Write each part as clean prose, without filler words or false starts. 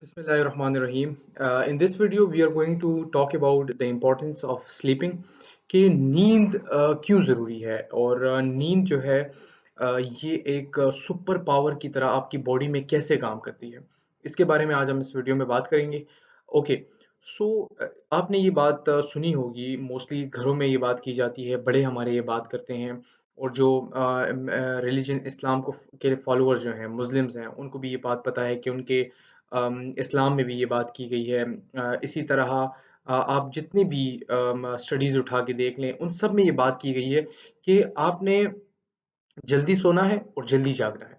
Bismillahirrahmanirrahim. In this video, we are going to talk about the importance of sleeping कि नींद क्यों ज़रूरी है और नींद जो है ये एक सुपर पावर की तरह आपकी बॉडी में कैसे काम करती है इसके बारे में आज हम इस वीडियो में बात करेंगे। ओके, सो आपने ये बात सुनी होगी, मोस्टली घरों में ये बात की जाती है, बड़े हमारे ये बात करते हैं और जो रिलीजन इस्लाम को के फॉलोअर्स जो हैं, मुस्लिम्स हैं, उनको भी ये बात पता है कि उनके इस्लाम में भी ये बात की गई है। इसी तरह आप जितनी भी स्टडीज़ उठा के देख लें, उन सब में ये बात की गई है कि आपने जल्दी सोना है और जल्दी जागना है।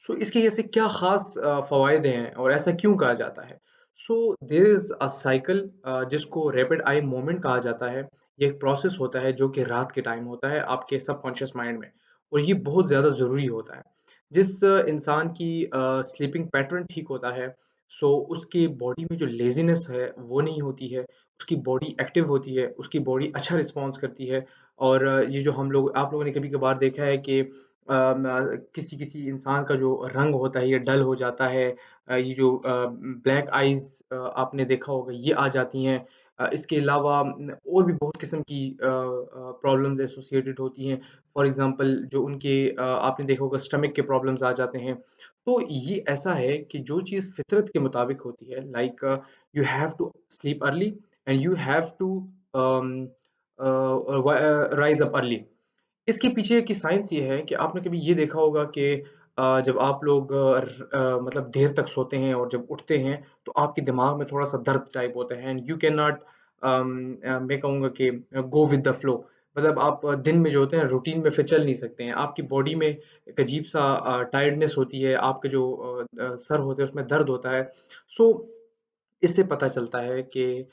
सो इसके ऐसे क्या ख़ास फ़वाइद हैं और ऐसा क्यों कहा जाता है? So there is a cycle जिसको रैपिड आई मूवमेंट कहा जाता है। ये एक प्रोसेस होता है जो कि रात के टाइम होता है आपके सबकॉन्शियस माइंड में, और ये बहुत ज़्यादा ज़रूरी होता है। जिस इंसान की स्लीपिंग पैटर्न ठीक होता है, सो उसकी बॉडी में जो लेज़ीनेस है वो नहीं होती है, उसकी बॉडी एक्टिव होती है, उसकी बॉडी अच्छा रिस्पॉन्स करती है। और ये जो हम लोग आप लोगों ने कभी-कभार देखा है कि किसी-किसी इंसान का जो रंग होता है ये डल हो जाता है। ये जो ब्लैक आइज़ आपने देखा होगा ये आ जाती हैं। इसके अलावा और भी बहुत किस्म की प्रॉब्लम्स एसोसिएटेड होती हैं। फॉर एग्ज़ाम्पल जो उनके आपने देखा होगा स्टमक के प्रॉब्लम्स आ जाते हैं। तो ये ऐसा है कि जो चीज़ फ़ितरत के मुताबिक होती है, like you have to sleep early and you have to um, rise up early. इसके पीछे की साइंस ये है कि आपने कभी ये देखा होगा कि जब आप लोग मतलब देर तक सोते हैं और जब उठते हैं तो आपके दिमाग में थोड़ा-सा दर्द टाइप होता है एंड यू कैन नॉट मैं कहूँगा कि गो विद द फ्लो। मतलब आप दिन में जो होते हैं रूटीन में फिर चल नहीं सकते हैं। आपकी बॉडी में एक अजीब-सा टायर्डनेस होती है, आपके जो सर होते हैं उसमें दर्द होता है। सो इससे पता चलता है कि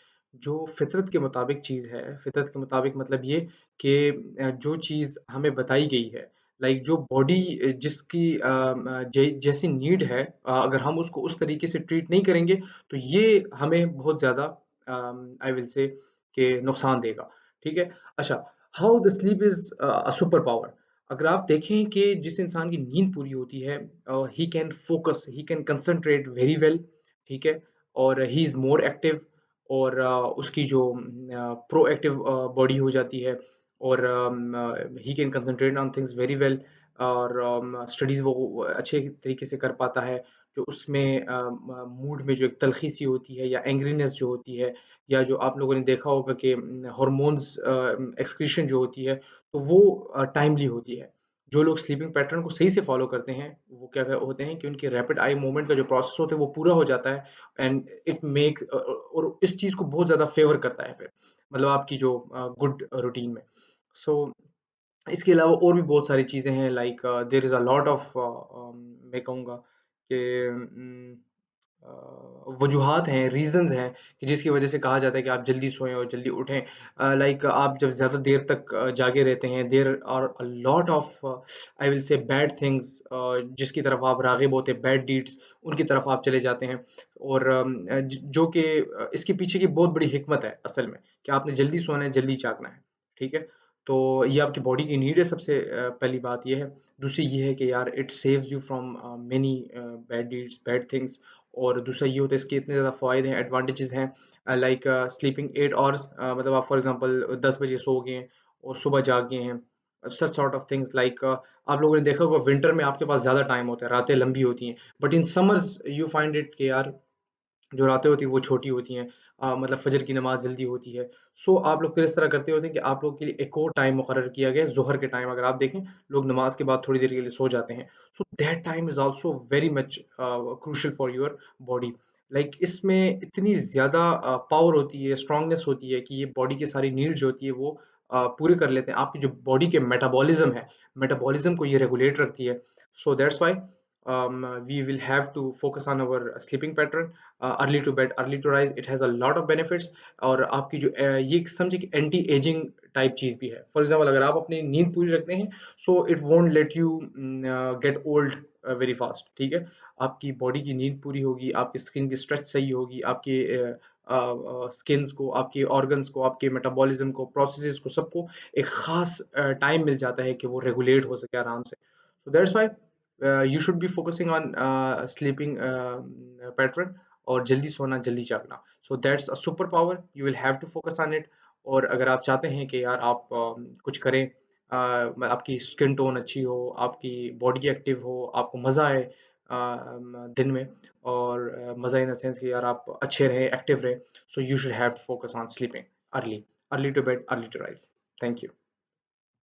जो फ़ितरत के मुताबिक चीज़ है, फ़ितरत के मुताबिक मतलब ये कि जो चीज़ हमें बताई गई है, लाइक जो बॉडी जिसकी जैसी नीड है, अगर हम उसको उस तरीके से ट्रीट नहीं करेंगे, तो ये हमें बहुत ज़्यादा आई विल से कि नुकसान देगा, ठीक है? अच्छा, how the sleep is a super power. अगर आप देखें कि जिस इंसान की नींद पूरी होती है, he can focus, he can concentrate very well, ठीक है? और ही इज़ मोर एक्टिव और उसकी जो प्रोएक्टिव बॉडी हो जाती है और he can concentrate on things very well और स्टडीज़ वो अच्छे तरीके से कर पाता है। जो उसमें मूड में जो एक तल्ख़ी सी होती है या एंग्रीनेस जो होती है, या जो आप लोगों ने देखा होगा कि हार्मोन्स एक्सक्रीशन जो होती है, तो वो टाइमली होती है। जो लोग स्लीपिंग पैटर्न को सही से फ़ॉलो करते हैं, वो क्या होते हैं कि उनके रैपिड आई मूवमेंट का जो प्रोसेस होता है वो पूरा हो जाता है एंड इट मेक्स और इस चीज़ को बहुत ज़्यादा फ़ेवर करता है फिर, मतलब आपकी जो गुड रूटीन में। सो इसके अलावा और भी बहुत सारी चीज़ें हैं, like there is a lot of मैं कहूँगा कि वजूहात हैं, रीज़न्स हैं कि जिसकी वज़ह से कहा जाता है कि आप जल्दी सोएँ और जल्दी उठें। लाइक आप जब ज़्यादा देर तक जागे रहते हैं, there are a lot of I will say bad things जिसकी तरफ आप राग़िब होते हैं, बैड डीड्स उनकी तरफ आप चले जाते हैं। और जो कि इसके पीछे की बहुत बड़ी हिकमत है असल में, कि आपने जल्दी सोना है, जल्दी जागना है, ठीक है? तो ये आपकी बॉडी की नीड है, सबसे पहली बात ये है। दूसरी ये है कि यार it saves you from many bad deeds, bad things. और दूसरा ये होता है, इसके इतने ज़्यादा फ़ायदे हैं, एडवांटेजेस हैं, लाइक स्लीपिंग 8 आवर्स, मतलब आप फॉर एग्ज़ाम्पल 10 बजे सो गए हैं और सुबह जाग गए हैं। सच सॉर्ट ऑफ थिंग्स, लाइक आप लोगों ने देखा होगा विंटर में आपके पास ज़्यादा टाइम होता है, रातें लंबी होती हैं। But in summers you find it कि यार जो रातें होती हैं वो छोटी होती हैं, मतलब फ़जर की नमाज़ जल्दी होती है। सो आप लोग फिर इस तरह करते होते हैं कि आप लोगों के लिए एक और टाइम मुकर्रर किया गया है, ज़ोहर के टाइम अगर आप देखें, लोग नमाज़ के बाद थोड़ी देर के लिए सो जाते हैं। So that time is also very much crucial for your body. Like इसमें इतनी ज़्यादा पावर होती है, स्ट्रॉन्गनेस होती है कि ये बॉडी की सारी नीड्स जो होती है वो पूरे कर लेते हैं। आपकी जो बॉडी के मेटाबॉलिज़्म है, मेटाबॉलिज़्म को ये रेगुलेट रखती है। So that's why we will have to focus on our sleeping pattern, early to bed early to rise, it has a lot of benefits। और आपकी जो ये समझे कि एंटी एजिंग टाइप चीज़ भी है। फॉर एग्जांपल अगर आप अपनी नींद पूरी रखते हैं, so it won't let you get old very fast, ठीक है? आपकी बॉडी की नींद पूरी होगी, आपकी स्किन की स्ट्रेच सही होगी, आपके स्किन्स को, आपके ऑर्गन्स को, आपके मेटाबॉलिज्म को, प्रोसेसेस को, सबको एक ख़ास टाइम मिल जाता है कि वो रेगुलेट हो सके आराम से। So that's why you should be focusing on sleeping pattern। और जल्दी सोना, जल्दी जागना। So that's a super power, you will have to focus on it. और अगर आप चाहते हैं कि यार आप कुछ करें, आपकी स्किन टोन अच्छी हो, आपकी बॉडी एक्टिव हो, आपको मज़ा आए दिन में, और मज़ा इन द सेंस कि यार आप अच्छे रहें, एक्टिव रहें, so you should have to focus on sleeping early, early to bed, early to rise. Thank you.